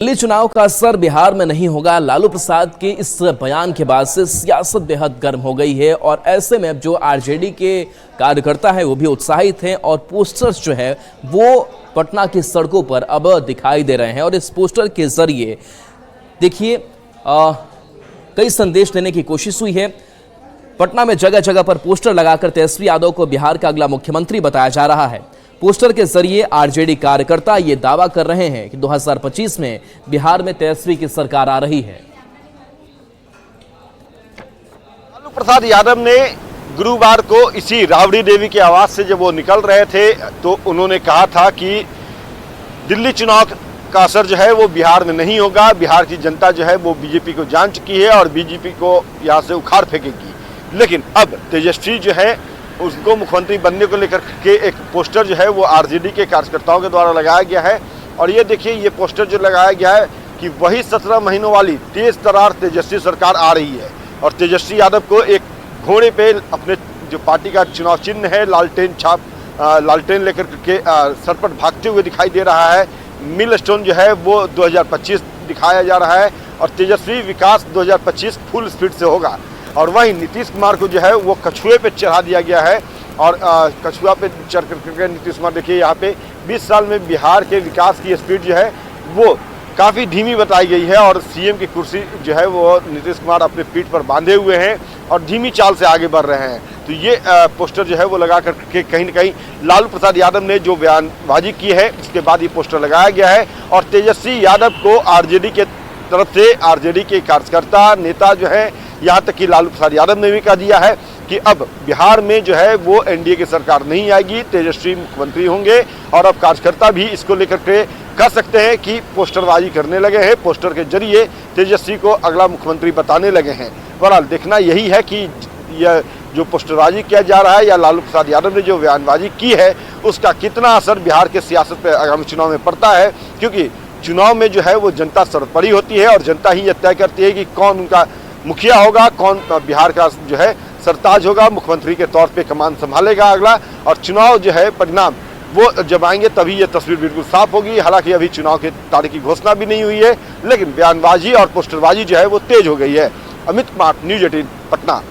दिल्ली चुनाव का असर बिहार में नहीं होगा। लालू प्रसाद के इस बयान के बाद से सियासत बेहद गर्म हो गई है और ऐसे में अब जो आरजेडी के कार्यकर्ता हैं वो भी उत्साहित हैं और पोस्टर्स जो है वो पटना की सड़कों पर अब दिखाई दे रहे हैं। और इस पोस्टर के जरिए देखिए कई संदेश देने की कोशिश हुई है। पटना में जगह जगह पर पोस्टर लगाकर तेजस्वी यादव को बिहार का अगला मुख्यमंत्री बताया जा रहा है। पोस्टर के जरिए आरजेडी कार्यकर्ता ये दावा कर रहे हैं कि 2025 में बिहार में तेजस्वी की सरकार आ रही है। लालू प्रसाद यादव ने गुरुवार को इसी राबड़ी देवी के आवास से जब वो निकल रहे थे तो उन्होंने कहा था कि दिल्ली चुनाव का असर जो है वो बिहार में नहीं होगा। बिहार की जनता जो है वो बीजेपी को जान चुकी है और बीजेपी को यहाँ से उखाड़ फेंकेगी। लेकिन अब तेजस्वी जो है उसको मुख्यमंत्री बनने को लेकर के एक पोस्टर जो है वो आरजेडी के कार्यकर्ताओं के द्वारा लगाया गया है। और ये देखिए ये पोस्टर जो लगाया गया है कि वही 17 महीनों वाली तेज तर्रार तेजस्वी सरकार आ रही है। और तेजस्वी यादव को एक घोड़े पे अपने जो पार्टी का चुनाव चिन्ह है लालटेन लेकर के सर पर भागते हुए दिखाई दे रहा है। मिल स्टोन जो है वो 2025 दिखाया जा रहा है और तेजस्वी विकास 2025 फुल स्पीड से होगा। और वहीं नीतीश कुमार को जो है वो कछुए पे चढ़ा दिया गया है और कछुआ पे चढ़ करके नीतीश कुमार देखिए यहाँ पे 20 साल में बिहार के विकास की स्पीड जो है वो काफ़ी धीमी बताई गई है। और सीएम की कुर्सी जो है वो नीतीश कुमार अपने पीठ पर बांधे हुए हैं और धीमी चाल से आगे बढ़ रहे हैं। तो ये पोस्टर जो है वो लगा करके कहीं ना कहीं लालू प्रसाद यादव ने जो बयानबाजी की है उसके बाद ये पोस्टर लगाया गया है। और तेजस्वी यादव को आरजेडी के तरफ से आरजेडी के कार्यकर्ता नेता जो है यहाँ तक कि लालू प्रसाद यादव ने भी कह दिया है कि अब बिहार में जो है वो एनडीए की सरकार नहीं आएगी, तेजस्वी मुख्यमंत्री होंगे। और अब कार्यकर्ता भी इसको लेकर के कह सकते हैं कि पोस्टरबाजी करने लगे हैं, पोस्टर के जरिए तेजस्वी को अगला मुख्यमंत्री बताने लगे हैं। बहरहाल देखना यही है कि यह जो पोस्टरबाजी किया जा रहा है या लालू प्रसाद यादव ने जो बयानबाजी की है उसका कितना असर बिहार के सियासत पर आगामी चुनाव में पड़ता है। क्योंकि चुनाव में जो है वो जनता सर्वोपरि होती है और जनता ही यह तय करती है कि कौन उनका मुखिया होगा, कौन बिहार का जो है सरताज होगा, मुख्यमंत्री के तौर पे कमान संभालेगा अगला। और चुनाव जो है परिणाम वो जब आएंगे तभी ये तस्वीर बिल्कुल साफ होगी। हालांकि अभी चुनाव की तारीख की घोषणा भी नहीं हुई है लेकिन बयानबाजी और पोस्टरबाजी जो है वो तेज हो गई है। अमित कुमार, न्यूज़ 18 पटना।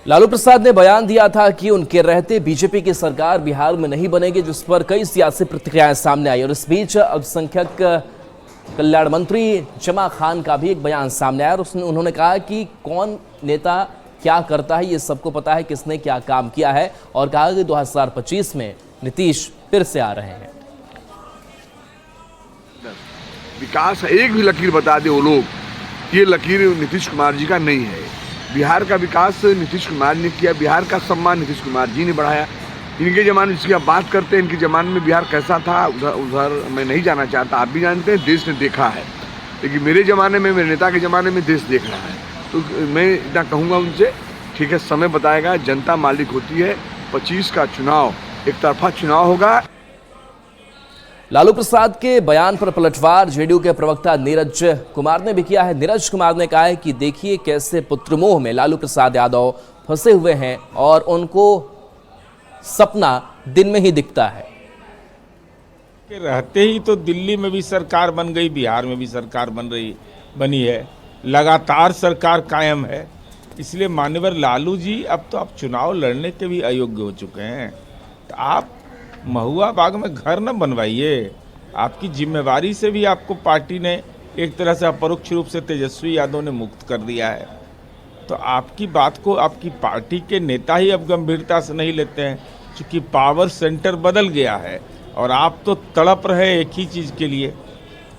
लालू प्रसाद ने बयान दिया था कि उनके रहते बीजेपी की सरकार बिहार में नहीं बनेगी, जिस पर कई सियासी प्रतिक्रियाएं सामने आई। और इस बीच अल्पसंख्यक कल्याण मंत्री जमा खान का भी एक बयान सामने आया और उन्होंने कहा कि कौन नेता क्या करता है ये सबको पता है, किसने क्या काम किया है। और कहा कि 2025 में नीतीश फिर से आ रहे हैं। विकास एक भी लकीर बता दे वो लोग, ये लकीर नीतीश कुमार जी का नहीं है। बिहार का विकास नीतीश कुमार ने किया, बिहार का सम्मान नीतीश कुमार जी ने बढ़ाया। इनके ज़माने में जिसकी आप बात करते हैं, इनके ज़माने में बिहार कैसा था उधर मैं नहीं जाना चाहता, आप भी जानते हैं, देश ने देखा है। लेकिन मेरे ज़माने में, मेरे नेता के ज़माने में देश देख रहा है। तो मैं इतना कहूँगा उनसे, ठीक है, समय बताएगा, जनता मालिक होती है। 25 का चुनाव एक तरफा चुनाव होगा। लालू प्रसाद के बयान पर पलटवार जेडीयू के प्रवक्ता नीरज कुमार ने भी किया है। नीरज कुमार ने कहा है कि देखिए कैसे पुत्रमोह में लालू प्रसाद यादव फंसे हुए हैं और उनको सपना दिन में ही दिखता है। रहते ही तो दिल्ली में भी सरकार बन गई, बिहार में भी सरकार बनी है, लगातार सरकार कायम है। इसलिए मान्यवर लालू जी अब तो आप चुनाव लड़ने के भी अयोग्य हो चुके हैं। तो आप महुआ बाग में घर न बनवाइए। आपकी जिम्मेवारी से भी आपको पार्टी ने एक तरह से अपरोक्ष रूप से तेजस्वी यादव ने मुक्त कर दिया है। तो आपकी बात को आपकी पार्टी के नेता ही अब गंभीरता से नहीं लेते हैं, क्योंकि पावर सेंटर बदल गया है। और आप तो तड़प रहे एक ही चीज़ के लिए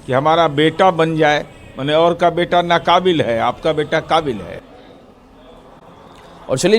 कि हमारा बेटा बन जाए, माने और का बेटा नाकाबिल है, आपका बेटा काबिल है। और चलिए